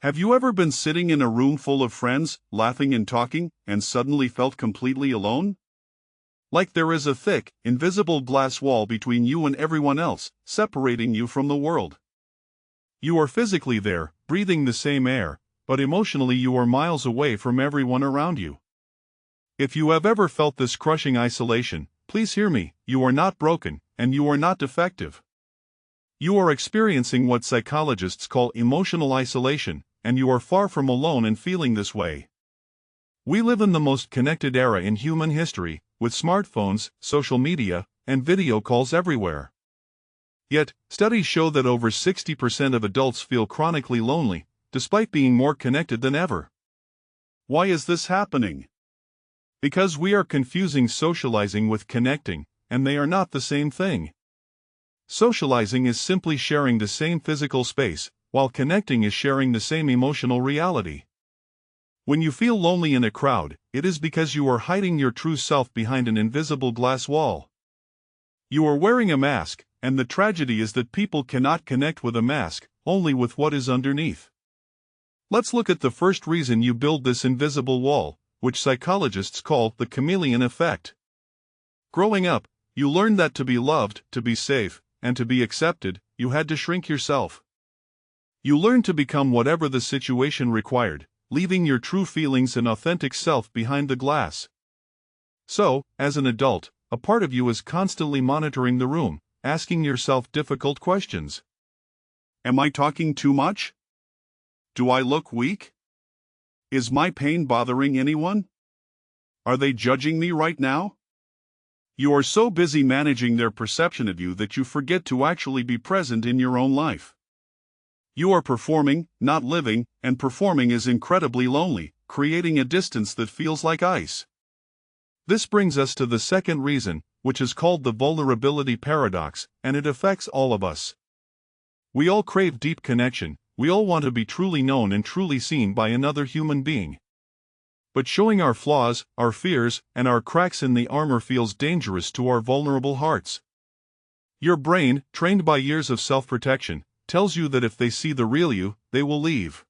Have you ever been sitting in a room full of friends, laughing and talking, and suddenly felt completely alone? Like there is a thick, invisible glass wall between you and everyone else, separating you from the world. You are physically there, breathing the same air, but emotionally you are miles away from everyone around you. If you have ever felt this crushing isolation, please hear me, you are not broken, and you are not defective. You are experiencing what psychologists call emotional isolation, and you are far from alone in feeling this way. We live in the most connected era in human history, with smartphones, social media, and video calls everywhere. Yet, studies show that over 60% of adults feel chronically lonely, despite being more connected than ever. Why is this happening? Because we are confusing socializing with connecting, and they are not the same thing. Socializing is simply sharing the same physical space, while connecting is sharing the same emotional reality. When you feel lonely in a crowd, it is because you are hiding your true self behind an invisible glass wall. You are wearing a mask, and the tragedy is that people cannot connect with a mask, only with what is underneath. Let's look at the first reason you build this invisible wall, which psychologists call the chameleon effect. Growing up, you learned that to be loved, to be safe, and to be accepted, you had to shrink yourself. You learned to become whatever the situation required, leaving your true feelings and authentic self behind the glass. So, as an adult, a part of you is constantly monitoring the room, asking yourself difficult questions. Am I talking too much? Do I look weak? Is my pain bothering anyone? Are they judging me right now? You are so busy managing their perception of you that you forget to actually be present in your own life. You are performing, not living, and performing is incredibly lonely, creating a distance that feels like ice. This brings us to the second reason, which is called the vulnerability paradox, and it affects all of us. We all crave deep connection, we all want to be truly known and truly seen by another human being. But showing our flaws, our fears, and our cracks in the armor feels dangerous to our vulnerable hearts. Your brain, trained by years of self-protection, tells you that if they see the real you, they will leave.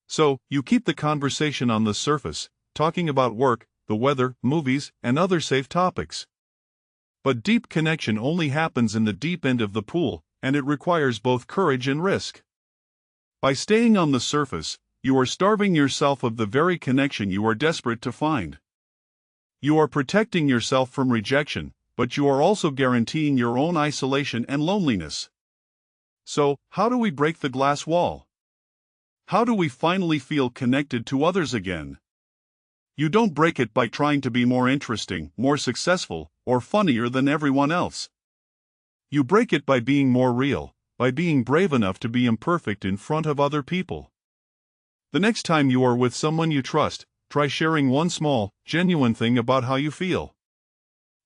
So, you keep the conversation on the surface, talking about work, the weather, movies, and other safe topics. But deep connection only happens in the deep end of the pool, and it requires both courage and risk. By staying on the surface, you are starving yourself of the very connection you are desperate to find. You are protecting yourself from rejection, but you are also guaranteeing your own isolation and loneliness. So, how do we break the glass wall? How do we finally feel connected to others again? You don't break it by trying to be more interesting, more successful, or funnier than everyone else. You break it by being more real, by being brave enough to be imperfect in front of other people. The next time you are with someone you trust, try sharing one small, genuine thing about how you feel.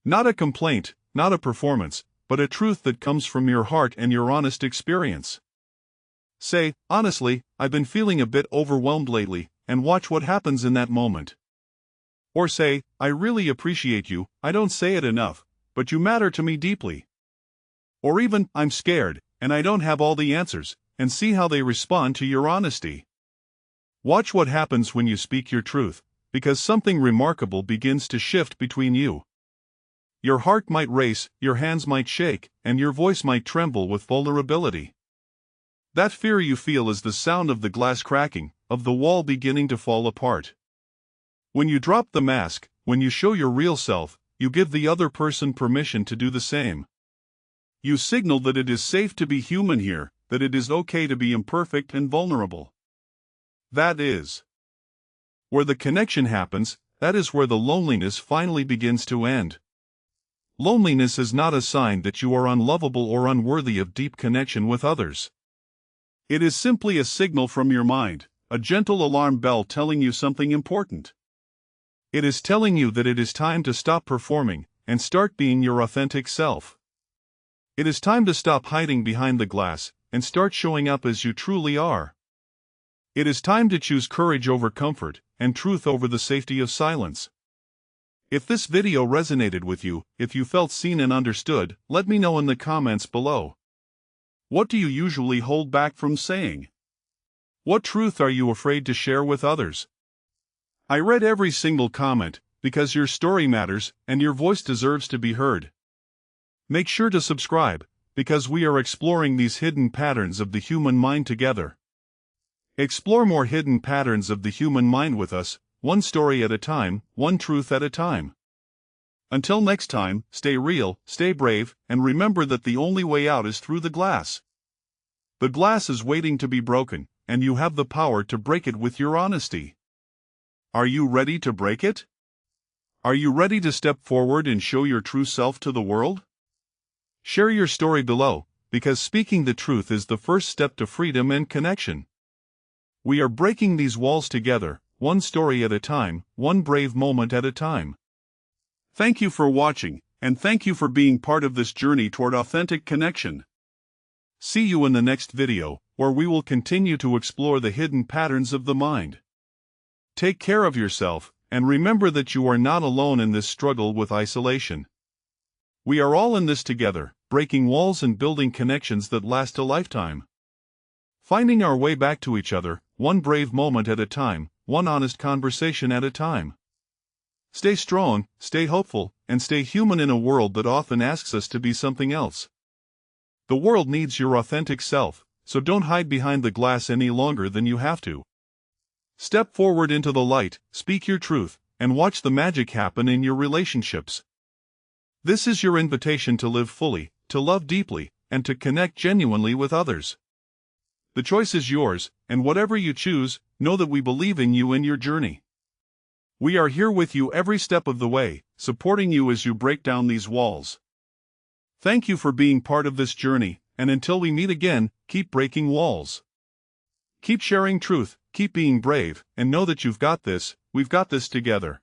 Not a complaint, not a performance, but a truth that comes from your heart and your honest experience. Say, honestly, I've been feeling a bit overwhelmed lately, and watch what happens in that moment. Or say, I really appreciate you, I don't say it enough, but you matter to me deeply. Or even, I'm scared, and I don't have all the answers, and see how they respond to your honesty. Watch what happens when you speak your truth, because something remarkable begins to shift between you. Your heart might race, your hands might shake, and your voice might tremble with vulnerability. That fear you feel is the sound of the glass cracking, of the wall beginning to fall apart. When you drop the mask, when you show your real self, you give the other person permission to do the same. You signal that it is safe to be human here, that it is okay to be imperfect and vulnerable. That is where the connection happens, that is where the loneliness finally begins to end. Loneliness is not a sign that you are unlovable or unworthy of deep connection with others. It is simply a signal from your mind, a gentle alarm bell telling you something important. It is telling you that it is time to stop performing and start being your authentic self. It is time to stop hiding behind the glass and start showing up as you truly are. It is time to choose courage over comfort and truth over the safety of silence. If this video resonated with you, if you felt seen and understood, let me know in the comments below. What do you usually hold back from saying? What truth are you afraid to share with others? I read every single comment, because your story matters and your voice deserves to be heard. Make sure to subscribe, because we are exploring these hidden patterns of the human mind together. Explore more hidden patterns of the human mind with us, one story at a time, one truth at a time. Until next time, stay real, stay brave, and remember that the only way out is through the glass. The glass is waiting to be broken, and you have the power to break it with your honesty. Are you ready to break it? Are you ready to step forward and show your true self to the world? Share your story below, because speaking the truth is the first step to freedom and connection. We are breaking these walls together, one story at a time, one brave moment at a time. Thank you for watching, and thank you for being part of this journey toward authentic connection. See you in the next video, where we will continue to explore the hidden patterns of the mind. Take care of yourself, and remember that you are not alone in this struggle with isolation. We are all in this together, breaking walls and building connections that last a lifetime. Finding our way back to each other, one brave moment at a time, one honest conversation at a time. Stay strong, stay hopeful, and stay human in a world that often asks us to be something else. The world needs your authentic self, so don't hide behind the glass any longer than you have to. Step forward into the light, speak your truth, and watch the magic happen in your relationships. This is your invitation to live fully, to love deeply, and to connect genuinely with others. The choice is yours, and whatever you choose, know that we believe in you and your journey. We are here with you every step of the way, supporting you as you break down these walls. Thank you for being part of this journey, and until we meet again, keep breaking walls. Keep sharing truth, keep being brave, and know that you've got this, we've got this together.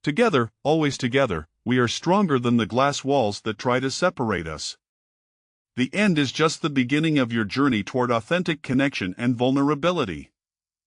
Together, always together, we are stronger than the glass walls that try to separate us. The end is just the beginning of your journey toward authentic connection and vulnerability.